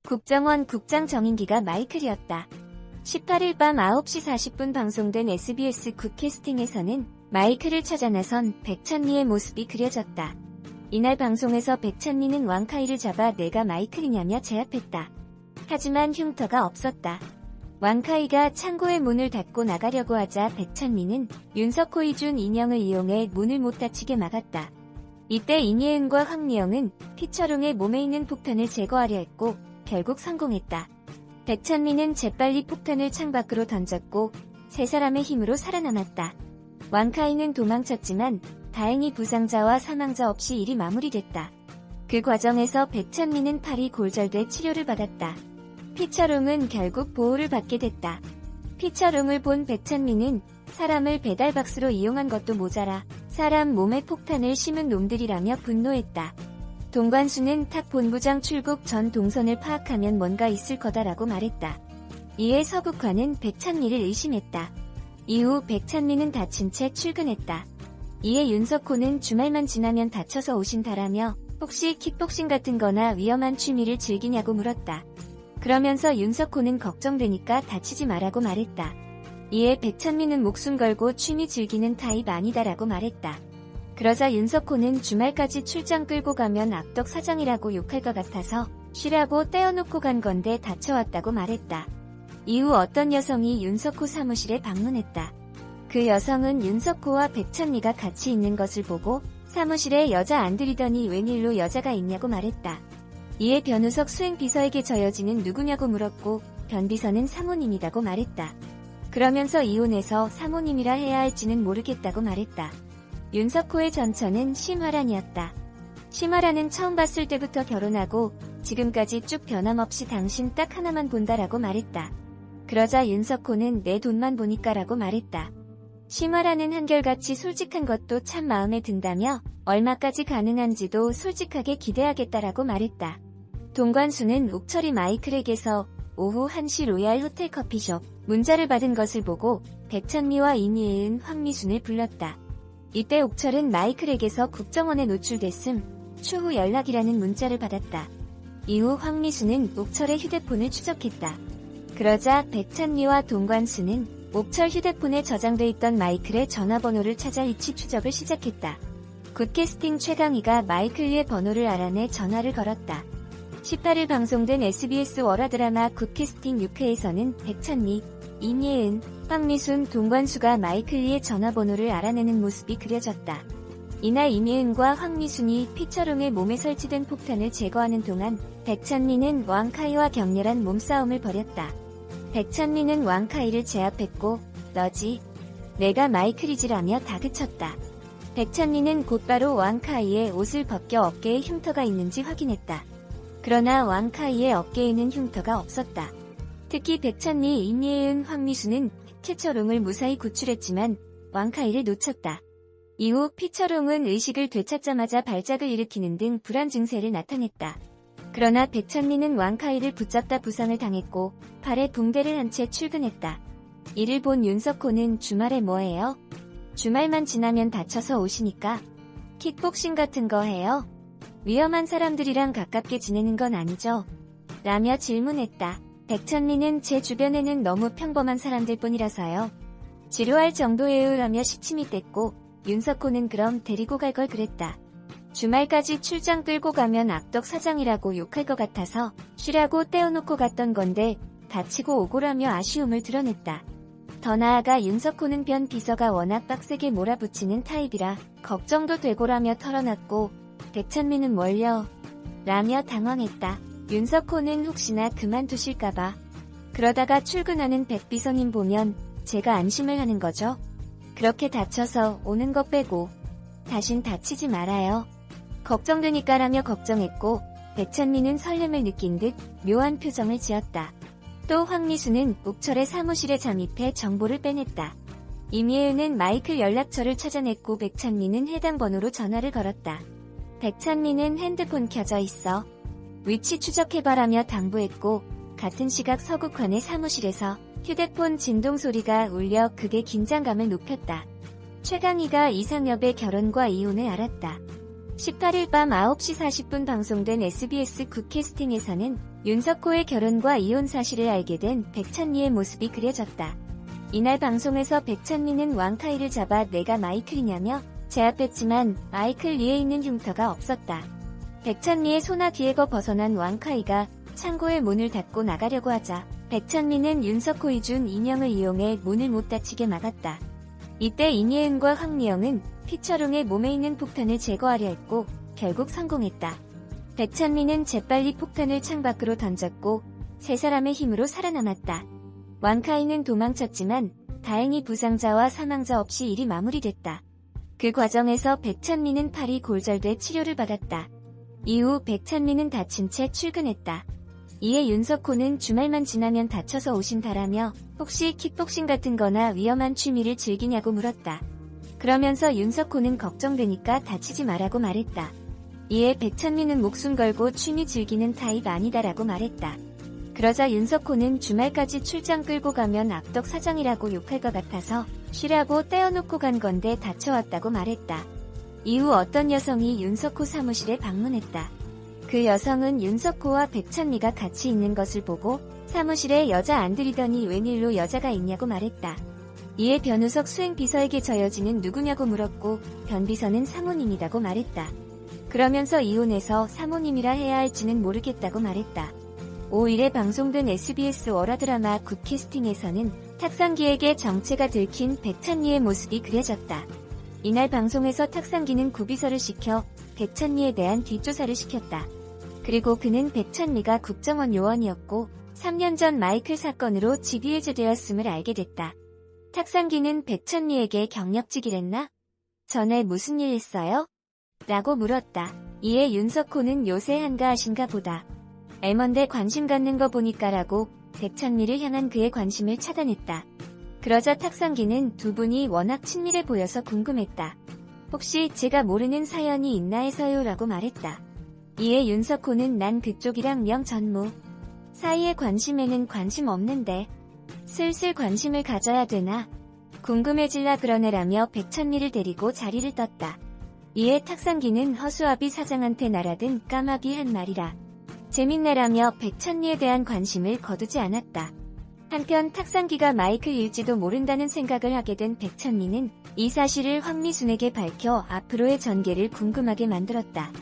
국정원 국장 정인기가 마이클이었다. 18일 밤 9시 40분 방송된 SBS 굿캐스팅에서는 마이클을 찾아 나선 백찬미의 모습이 그려졌다. 이날 방송에서 백찬미는 왕카이를 잡아 내가 마이클이냐며 제압했다. 하지만 흉터가 없었다. 왕카이가 창고의 문을 닫고 나가려고 하자 백찬미는 윤석호이 준 인형을 이용해 문을 못 닫히게 막았다. 이때 임예은과 황미영은 피철웅의 몸에 있는 폭탄을 제거하려 했고 결국 성공했다. 백찬미는 재빨리 폭탄을 창밖으로 던졌고 세 사람의 힘으로 살아남았다. 왕카이는 도망쳤지만 다행히 부상자와 사망자 없이 일이 마무리됐다. 그 과정에서 백찬미는 팔이 골절돼 치료를 받았다. 피철웅은 결국 보호를 받게 됐다. 피철웅을 본 백찬미는 사람을 배달박스로 이용한 것도 모자라 사람 몸에 폭탄을 심은 놈들이라며 분노했다. 동관수는 탁 본부장 출국 전 동선을 파악하면 뭔가 있을 거다라고 말했다. 이에 서국화는 백찬미를 의심했다. 이후 백찬미는 다친 채 출근했다. 이에 윤석호는 주말만 지나면 다쳐서 오신다라며 혹시 킥복싱 같은 거나 위험한 취미를 즐기냐고 물었다. 그러면서 윤석호는 걱정되니까 다치지 말라고 말했다. 이에 백찬미는 목숨 걸고 취미 즐기는 타입 아니다라고 말했다. 그러자 윤석호는 주말까지 출장 끌고 가면 악덕 사장이라고 욕할 것 같아서 쉬라고 떼어놓고 간 건데 다쳐왔다고 말했다. 이후 어떤 여성이 윤석호 사무실에 방문했다. 그 여성은 윤석호와 백찬미가 같이 있는 것을 보고 사무실에 여자 안 들이더니 웬일로 여자가 있냐고 말했다. 이에 변우석 수행비서에게 저 여진은 누구냐고 물었고 변비서는 사모님이라고 말했다. 그러면서 이혼해서 사모님이라 해야 할지는 모르겠다고 말했다. 윤석호의 전처는 심화란이었다. 심화란은 처음 봤을 때부터 결혼하고 지금까지 쭉 변함없이 당신 딱 하나만 본다라고 말했다. 그러자 윤석호는 내 돈만 보니까라고 말했다. 심화란은 한결같이 솔직한 것도 참 마음에 든다며 얼마까지 가능한지도 솔직하게 기대하겠다라고 말했다. 동관수는 옥철이 마이클에게서 오후 1시 로얄 호텔 커피숍 문자를 받은 것을 보고 백찬미와 임예은, 황미순을 불렀다. 이때 옥철은 마이클에게서 국정원에 노출됐음 추후 연락이라는 문자를 받았다. 이후 황미순은 옥철의 휴대폰을 추적했다. 그러자 백찬미와 동관수는 옥철 휴대폰에 저장돼 있던 마이클의 전화번호를 찾아 위치 추적을 시작했다. 굿캐스팅 최강희가 마이클의 번호를 알아내 전화를 걸었다. 18일 방송된 SBS 월화드라마 굿캐스팅 6회에서는 백찬미, 임예은, 황미순, 동관수가 마이클리의 전화번호를 알아내는 모습이 그려졌다. 이날 임예은과 황미순이 피철웅의 몸에 설치된 폭탄을 제거하는 동안 백찬미는 왕카이와 격렬한 몸싸움을 벌였다. 백찬미는 왕카이를 제압했고 너지? 내가 마이클이지라며 다그쳤다. 백찬미는 곧바로 왕카이의 옷을 벗겨 어깨에 흉터가 있는지 확인했다. 그러나 왕카이의 어깨에는 흉터가 없었다. 특히 백찬미, 임예은, 황미수는 피철웅을 무사히 구출했지만 왕카이를 놓쳤다. 이후 피철웅은 의식을 되찾자마자 발작을 일으키는 등 불안 증세를 나타냈다. 그러나 백찬미는 왕카이를 붙잡다 부상을 당했고 팔에 붕대를 한 채 출근했다. 이를 본 윤석호는 주말에 뭐해요? 주말만 지나면 다쳐서 오시니까 킥복싱 같은 거 해요? 위험한 사람들이랑 가깝게 지내는 건 아니죠? 라며 질문했다. 백찬미는 제 주변에는 너무 평범한 사람들 뿐이라서요. 지루할 정도예요 라며 시침이 뗐고 윤석호는 그럼 데리고 갈 걸 그랬다. 주말까지 출장 끌고 가면 악덕 사장이라고 욕할 것 같아서 쉬라고 떼어놓고 갔던 건데 다치고 오고라며 아쉬움을 드러냈다. 더 나아가 윤석호는 변 비서가 워낙 빡세게 몰아붙이는 타입이라 걱정도 되고라며 털어놨고 백찬미는 뭘요? 라며 당황했다. 윤석호는 혹시나 그만두실까봐. 그러다가 출근하는 백 비서님 보면 제가 안심을 하는 거죠. 그렇게 다쳐서 오는 거 빼고 다신 다치지 말아요. 걱정되니까라며 걱정했고 백찬미는 설렘을 느낀 듯 묘한 표정을 지었다. 또 황미수는 옥철의 사무실에 잠입해 정보를 빼냈다. 임예은은 마이클 연락처를 찾아냈고 백찬미는 해당 번호로 전화를 걸었다. 백찬미는 핸드폰 켜져 있어. 위치 추적해봐라며 당부했고 같은 시각 서국환의 사무실에서 휴대폰 진동 소리가 울려 그게 긴장감을 높였다. 최강희가 이상엽의 결혼과 이혼을 알았다. 18일 밤 9시 40분 방송된 SBS 굿캐스팅에서는 윤석호의 결혼과 이혼 사실을 알게 된 백찬리의 모습이 그려졌다. 이날 방송에서 백찬리는 왕카이를 잡아 내가 마이클이냐며 제압했지만 마이클 리에 있는 흉터가 없었다. 백찬리의 손아 뒤에거 벗어난 왕카이가 창고의 문을 닫고 나가려고 하자 백찬리는 윤석호이 준 인형을 이용해 문을 못 닫히게 막았다. 이때 인예은과 황리영은 피처롱의 몸에 있는 폭탄을 제거하려 했고 결국 성공했다. 백찬리는 재빨리 폭탄을 창밖으로 던졌고 세 사람의 힘으로 살아남았다. 왕카이는 도망쳤지만 다행히 부상자와 사망자 없이 일이 마무리됐다. 그 과정에서 백찬리는 팔이 골절돼 치료를 받았다. 이후 백찬리는 다친 채 출근했다. 이에 윤석호는 주말만 지나면 다쳐서 오신다라며 혹시 킥복싱 같은 거나 위험한 취미를 즐기냐고 물었다. 그러면서 윤석호는 걱정되니까 다치지 말라고 말했다. 이에 백찬리는 목숨 걸고 취미 즐기는 타입 아니다라고 말했다. 그러자 윤석호는 주말까지 출장 끌고 가면 악덕 사장이라고 욕할 것 같아서 쉬라고 떼어놓고 간 건데 다쳐왔다고 말했다. 이후 어떤 여성이 윤석호 사무실에 방문했다. 그 여성은 윤석호와 백찬리가 같이 있는 것을 보고 사무실에 여자 안 들이더니 웬일로 여자가 있냐고 말했다. 이에 변우석 수행비서에게 저 여진은 누구냐고 물었고 변비서는 사모님이라고 말했다. 그러면서 이혼해서 사모님이라 해야 할지는 모르겠다고 말했다. 5일에 방송된 SBS 월화드라마 굿캐스팅에서는 탁상기에게 정체가 들킨 백찬리의 모습이 그려졌다. 이날 방송에서 탁상기는 구비서를 시켜 백찬리에 대한 뒷조사를 시켰다. 그리고 그는 백찬리가 국정원 요원이었고 3년 전 마이클 사건으로 직위해제되었음을 알게 됐다. 탁상기는 백찬리에게 경력직을 했나? 전에 무슨 일 했어요? 라고 물었다. 이에 윤석호는 요새 한가하신가 보다. 애먼데 관심 갖는 거 보니까라고 백찬리를 향한 그의 관심을 차단했다. 그러자 탁상기는 두 분이 워낙 친밀해 보여서 궁금했다. 혹시 제가 모르는 사연이 있나 해서요 라고 말했다. 이에 윤석호는 난 그쪽이랑 명전무 사이의 관심에는 관심 없는데 슬슬 관심을 가져야 되나 궁금해질라 그러네라며 백찬리를 데리고 자리를 떴다. 이에 탁상기는 허수아비 사장한테 날아든 까마귀 한 말이라 재밌네라며 백찬리에 대한 관심을 거두지 않았다. 한편 탁상기가 마이클일지도 모른다는 생각을 하게 된 백찬리는 이 사실을 황미순에게 밝혀 앞으로의 전개를 궁금하게 만들었다.